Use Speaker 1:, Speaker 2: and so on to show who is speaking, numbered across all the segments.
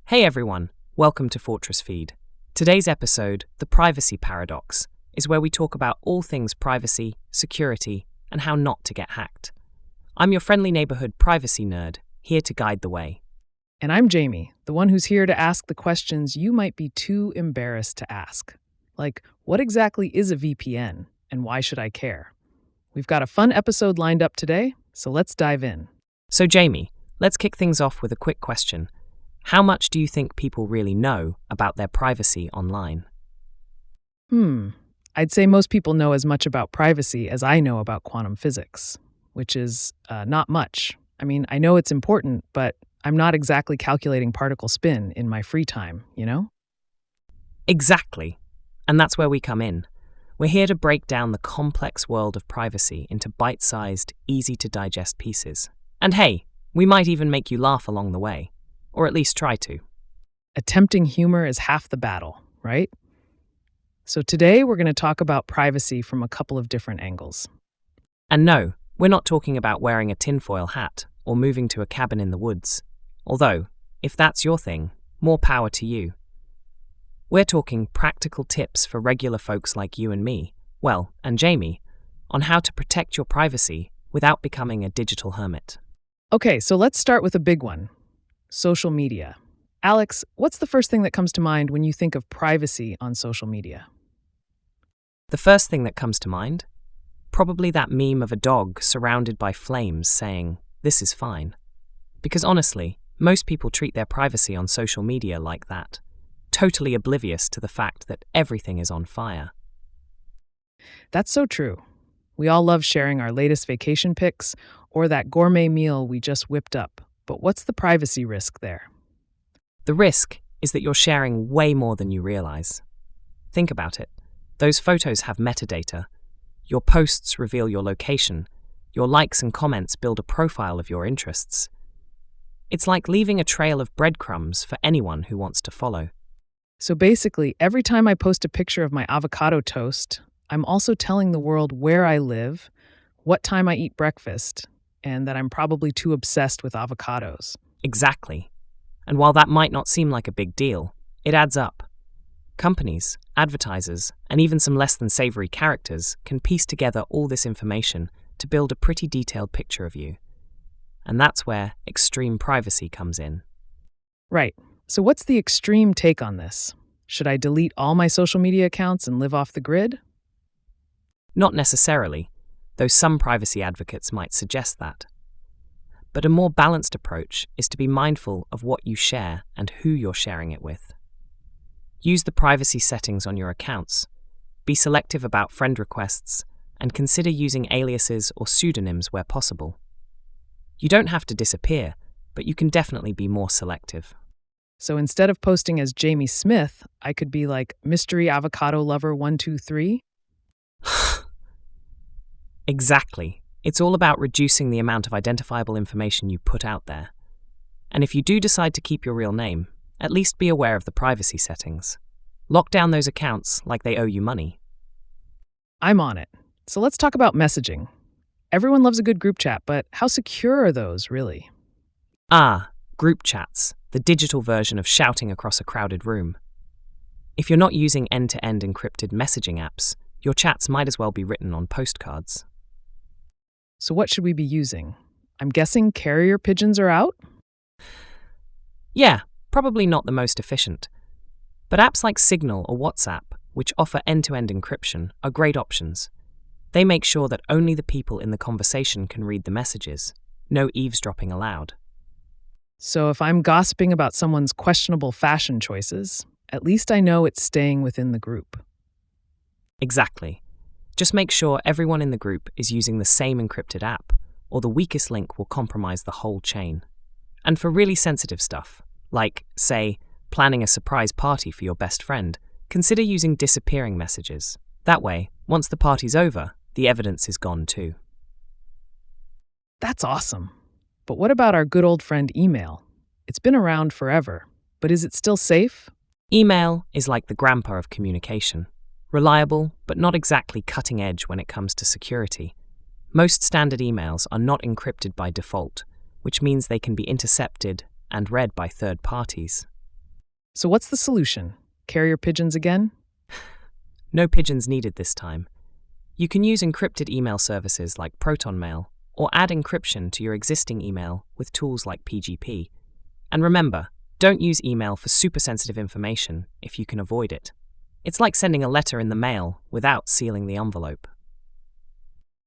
Speaker 1: Hey everyone, welcome to Fortress Feed. Today's episode, The Privacy Paradox, is where we talk about all things privacy, security, and how not to get hacked. I'm your friendly neighborhood privacy nerd, here to guide the way.
Speaker 2: And I'm Jamie, the one who's here to ask the questions you might be too embarrassed to ask. Like, what exactly is a VPN, and why should I care? We've got a fun episode lined up today, so let's dive in.
Speaker 1: So Jamie, let's kick things off with a quick question. How much do you think people really know about their privacy online?
Speaker 2: I'd say most people know as much about privacy as I know about quantum physics, which is not much. I mean, I know it's important, but I'm not exactly calculating particle spin in my free time, you know?
Speaker 1: Exactly. And that's where we come in. We're here to break down the complex world of privacy into bite-sized, easy-to-digest pieces. And hey, we might even make you laugh along the way. Or at least try to.
Speaker 2: Attempting humor is half the battle, right? So today we're going to talk about privacy from a couple of different angles.
Speaker 1: And no, we're not talking about wearing a tinfoil hat or moving to a cabin in the woods. Although, if that's your thing, more power to you. We're talking practical tips for regular folks like you and me, well, and Jamie, on how to protect your privacy without becoming a digital hermit.
Speaker 2: Okay, so let's start with a big one. Social media. Alex, what's the first thing that comes to mind when you think of privacy on social media?
Speaker 1: The first thing that comes to mind? Probably that meme of a dog surrounded by flames saying, "This is fine." Because honestly, most people treat their privacy on social media like that, totally oblivious to the fact that everything is on fire.
Speaker 2: That's so true. We all love sharing our latest vacation pics or that gourmet meal we just whipped up. But what's the privacy risk there?
Speaker 1: The risk is that you're sharing way more than you realize. Think about it. Those photos have metadata. Your posts reveal your location. Your likes and comments build a profile of your interests. It's like leaving a trail of breadcrumbs for anyone who wants to follow.
Speaker 2: So basically, every time I post a picture of my avocado toast, I'm also telling the world where I live, what time I eat breakfast, and that I'm probably too obsessed with avocados.
Speaker 1: Exactly. And while that might not seem like a big deal, it adds up. Companies, advertisers, and even some less than savory characters can piece together all this information to build a pretty detailed picture of you. And that's where extreme privacy comes in.
Speaker 2: Right. So what's the extreme take on this? Should I delete all my social media accounts and live off the grid?
Speaker 1: Not necessarily, though some privacy advocates might suggest that. But a more balanced approach is to be mindful of what you share and who you're sharing it with. Use the privacy settings on your accounts, be selective about friend requests, and consider using aliases or pseudonyms where possible. You don't have to disappear, but you can definitely be more selective.
Speaker 2: So instead of posting as Jamie Smith, I could be like Mystery Avocado Lover 123?
Speaker 1: Exactly. It's all about reducing the amount of identifiable information you put out there. And if you do decide to keep your real name, at least be aware of the privacy settings. Lock down those accounts like they owe you money.
Speaker 2: I'm on it. So let's talk about messaging. Everyone loves a good group chat, but how secure are those, really?
Speaker 1: Group chats, the digital version of shouting across a crowded room. If you're not using end-to-end encrypted messaging apps, your chats might as well be written on postcards.
Speaker 2: So what should we be using? I'm guessing carrier pigeons are out?
Speaker 1: Yeah, probably not the most efficient. But apps like Signal or WhatsApp, which offer end-to-end encryption, are great options. They make sure that only the people in the conversation can read the messages. No eavesdropping allowed.
Speaker 2: So if I'm gossiping about someone's questionable fashion choices, at least I know it's staying within the group.
Speaker 1: Exactly. Just make sure everyone in the group is using the same encrypted app, or the weakest link will compromise the whole chain. And for really sensitive stuff, like, say, planning a surprise party for your best friend, consider using disappearing messages. That way, once the party's over, the evidence is gone too.
Speaker 2: That's awesome. But what about our good old friend email? It's been around forever, but is it still safe?
Speaker 1: Email is like the grandpa of communication. Reliable, but not exactly cutting edge when it comes to security. Most standard emails are not encrypted by default, which means they can be intercepted and read by third parties.
Speaker 2: So what's the solution? Carrier pigeons again?
Speaker 1: No pigeons needed this time. You can use encrypted email services like ProtonMail or add encryption to your existing email with tools like PGP. And remember, don't use email for super sensitive information if you can avoid it. It's like sending a letter in the mail without sealing the envelope.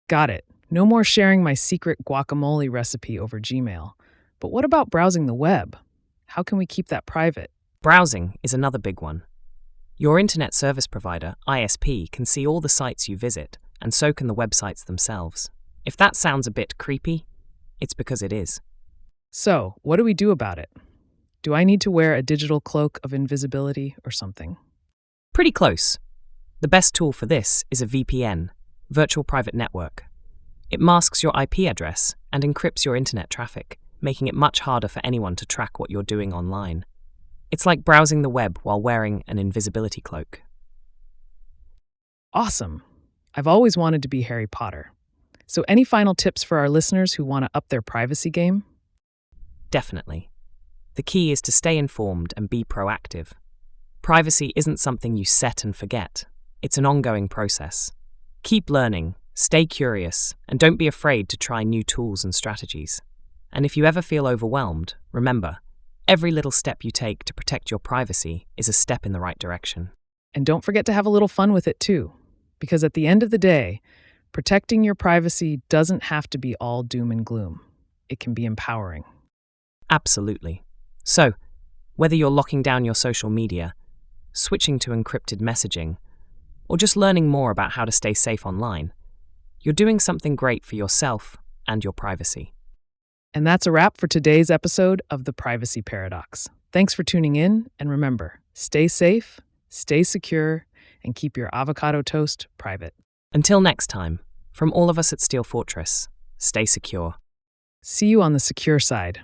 Speaker 2: Got it. No more sharing my secret guacamole recipe over Gmail. But what about browsing the web? How can we keep that private?
Speaker 1: Browsing is another big one. Your internet service provider, ISP, can see all the sites you visit, and so can the websites themselves. If that sounds a bit creepy, it's because it is.
Speaker 2: So, what do we do about it? Do I need to wear a digital cloak of invisibility or something?
Speaker 1: Pretty close. The best tool for this is a VPN, Virtual Private Network. It masks your IP address and encrypts your internet traffic, making it much harder for anyone to track what you're doing online. It's like browsing the web while wearing an invisibility cloak.
Speaker 2: Awesome. I've always wanted to be Harry Potter. So, any final tips for our listeners who want to up their privacy game?
Speaker 1: Definitely. The key is to stay informed and be proactive. Privacy isn't something you set and forget. It's an ongoing process. Keep learning, stay curious, and don't be afraid to try new tools and strategies. And if you ever feel overwhelmed, remember, every little step you take to protect your privacy is a step in the right direction.
Speaker 2: And don't forget to have a little fun with it too, because at the end of the day, protecting your privacy doesn't have to be all doom and gloom. It can be empowering.
Speaker 1: Absolutely. So, whether you're locking down your social media, switching to encrypted messaging, or just learning more about how to stay safe online, you're doing something great for yourself and your privacy.
Speaker 2: And that's a wrap for today's episode of The Privacy Paradox. Thanks for tuning in, and remember, stay safe, stay secure, and keep your avocado toast private.
Speaker 1: Until next time, from all of us at Steel Fortress, stay secure.
Speaker 2: See you on the secure side.